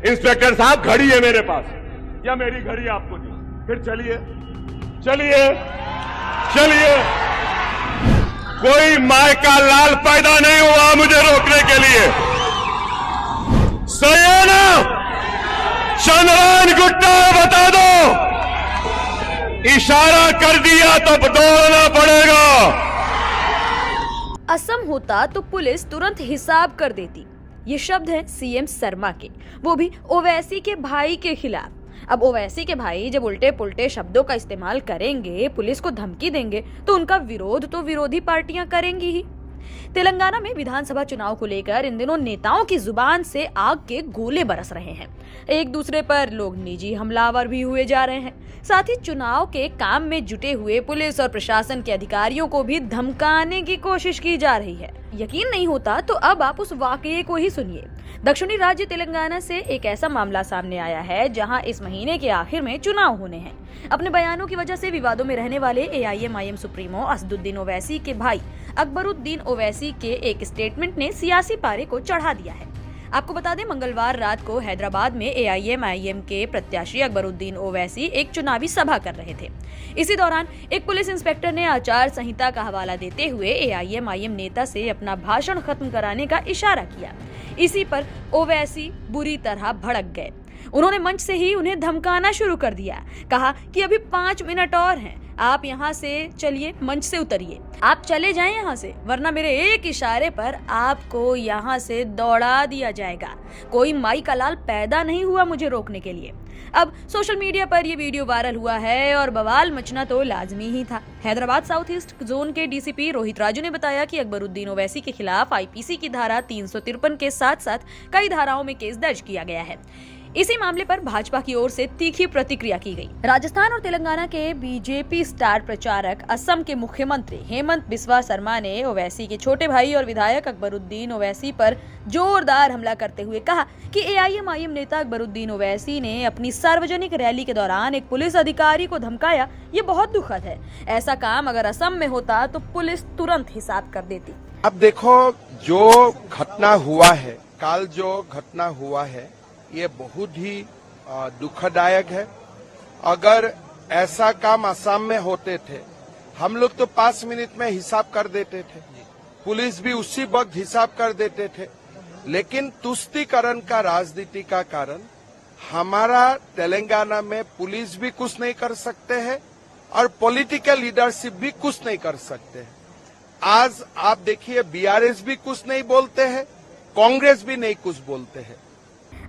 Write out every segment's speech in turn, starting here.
Inspector साहब घड़ी है मेरे पास, या मेरी घड़ी आपको दी? फिर चलिए चलिए चलिए, कोई माय का लाल पैदा नहीं हुआ मुझे रोकने के लिए। सही है ना? चंद्रयान गुट्टा बता दो, इशारा कर दिया तो दौड़ना पड़ेगा। असम होता तो पुलिस तुरंत हिसाब कर देती। ये शब्द हैं सीएम शर्मा के, वो भी ओवैसी के भाई के खिलाफ। अब ओवैसी के भाई जब उल्टे पुल्टे शब्दों का इस्तेमाल करेंगे, पुलिस को धमकी देंगे, तो उनका विरोध तो विरोधी पार्टियां करेंगी ही। तेलंगाना में विधानसभा चुनाव को लेकर इन दिनों नेताओं की जुबान से आग के गोले बरस रहे हैं। एक दूसरे पर लोग निजी हमलावर भी हुए जा रहे हैं। साथ ही चुनाव के काम में जुटे हुए पुलिस और प्रशासन के अधिकारियों को भी धमकाने की कोशिश की जा रही है। यकीन नहीं होता तो अब आप उस वाकये को ही सुनिए। दक्षिणी राज्य तेलंगाना से एक ऐसा मामला सामने आया है जहां इस महीने के आखिर में चुनाव होने हैं। अपने बयानों की वजह से विवादों में रहने वाले AIMIM सुप्रीमो असदुद्दीन ओवैसी के भाई अकबरुद्दीन ओवैसी के एक स्टेटमेंट ने सियासी पारे को चढ़ा दिया है। आपको बता दें, मंगलवार रात को हैदराबाद में AIMIM के प्रत्याशी अकबरुद्दीन ओवैसी एक चुनावी सभा कर रहे थे। इसी दौरान एक पुलिस इंस्पेक्टर ने आचार संहिता का हवाला देते हुए AIMIM नेता से अपना भाषण खत्म कराने का इशारा किया। इसी पर ओवैसी बुरी तरह भड़क गए। उन्होंने मंच से ही उन्हें धमकाना शुरू कर दिया। कहा कि अभी 5 मिनट और हैं, आप यहाँ से चलिए, मंच से उतरिए, आप चले जाएं यहाँ से, वरना मेरे एक इशारे पर आपको यहाँ से दौड़ा दिया जाएगा। कोई माई का लाल पैदा नहीं हुआ मुझे रोकने के लिए। अब सोशल मीडिया पर ये वीडियो वायरल हुआ है और बवाल मचना तो लाजमी ही था। हैदराबाद साउथ ईस्ट जोन के DCP रोहित राजू ने बताया कि अकबरुद्दीन ओवैसी के खिलाफ IPC की धारा 353 के साथ साथ कई धाराओं में केस दर्ज किया गया है। इसी मामले पर भाजपा की ओर से तीखी प्रतिक्रिया की गई। राजस्थान और तेलंगाना के BJP स्टार प्रचारक असम के मुख्यमंत्री हेमंत बिस्वा शर्मा ने ओवैसी के छोटे भाई और विधायक अकबरुद्दीन ओवैसी पर जोरदार हमला करते हुए कहा कि AIMIM नेता अकबरुद्दीन ओवैसी ने अपनी सार्वजनिक रैली के दौरान एक पुलिस अधिकारी को धमकाया। ये बहुत दुखद है। ऐसा काम अगर असम में होता तो पुलिस तुरंत हिसाब कर देती। अब देखो, जो घटना हुआ है, कल जो घटना हुआ है, ये बहुत ही दुखदायक है। अगर ऐसा काम असम में होते थे, हम लोग तो 5 मिनट में हिसाब कर देते थे, पुलिस भी उसी वक्त हिसाब कर देते थे। लेकिन तुष्टीकरण का राजनीति का कारण हमारा तेलंगाना में पुलिस भी कुछ नहीं कर सकते हैं और पॉलिटिकल लीडरशिप भी कुछ नहीं कर सकते हैं। आज आप देखिए, BRS भी कुछ नहीं बोलते हैं, कांग्रेस भी नहीं कुछ बोलते हैं।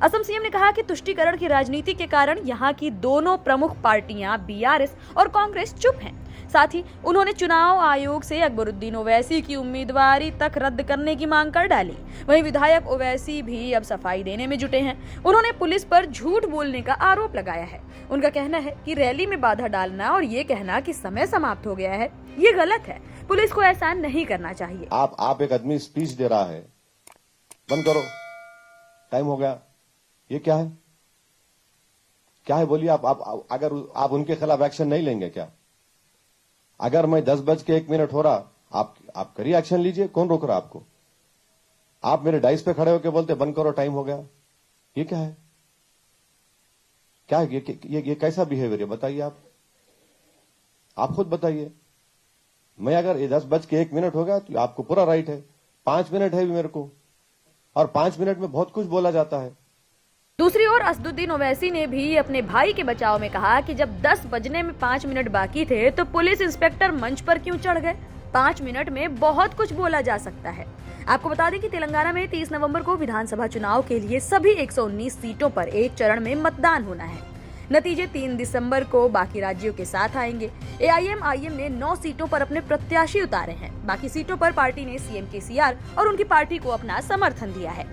असम सीएम ने कहा कि तुष्टीकरण की राजनीति के कारण यहाँ की दोनों प्रमुख पार्टियां BRS और कांग्रेस चुप हैं। साथ ही उन्होंने चुनाव आयोग से अकबरुद्दीन ओवैसी की उम्मीदवारी तक रद्द करने की मांग कर डाली। वहीं विधायक ओवैसी भी अब सफाई देने में जुटे हैं। उन्होंने पुलिस पर झूठ बोलने का आरोप लगाया है। उनका कहना है कि रैली में बाधा डालना और ये कहना कि समय समाप्त हो गया है, ये गलत है। पुलिस को ऐसा नहीं करना चाहिए। आप एक आदमी स्पीच दे रहा है, बंद करो, टाइम हो गया, ये क्या है? क्या है बोलिए? आप अगर आप उनके खिलाफ एक्शन नहीं लेंगे क्या? अगर मैं 10:01 हो रहा, आप करिए, एक्शन लीजिए, कौन रोक रहा आपको? आप मेरे डाइस पे खड़े होकर बोलते बंद करो, टाइम हो गया, ये क्या है? क्या है ये कैसा बिहेवियर है? बताइए, आप खुद बताइए। मैं अगर 10:01 हो गया तो आपको पूरा राइट है, 5 मिनट है भी मेरे को, और 5 मिनट में बहुत कुछ बोला जाता है। दूसरी ओर असदुद्दीन ओवैसी ने भी अपने भाई के बचाव में कहा कि जब 10 बजने में 5 मिनट बाकी थे तो पुलिस इंस्पेक्टर मंच पर क्यों चढ़ गए? 5 मिनट में बहुत कुछ बोला जा सकता है। आपको बता दें कि तेलंगाना में 30 नवंबर को विधानसभा चुनाव के लिए सभी 119 सीटों पर एक चरण में मतदान होना है। नतीजे 3 दिसंबर को बाकी राज्यों के साथ आएंगे। AIMIM ने 9 सीटों पर अपने प्रत्याशी उतारे हैं। बाकी सीटों पर पार्टी ने CM KCR और उनकी पार्टी को अपना समर्थन दिया है।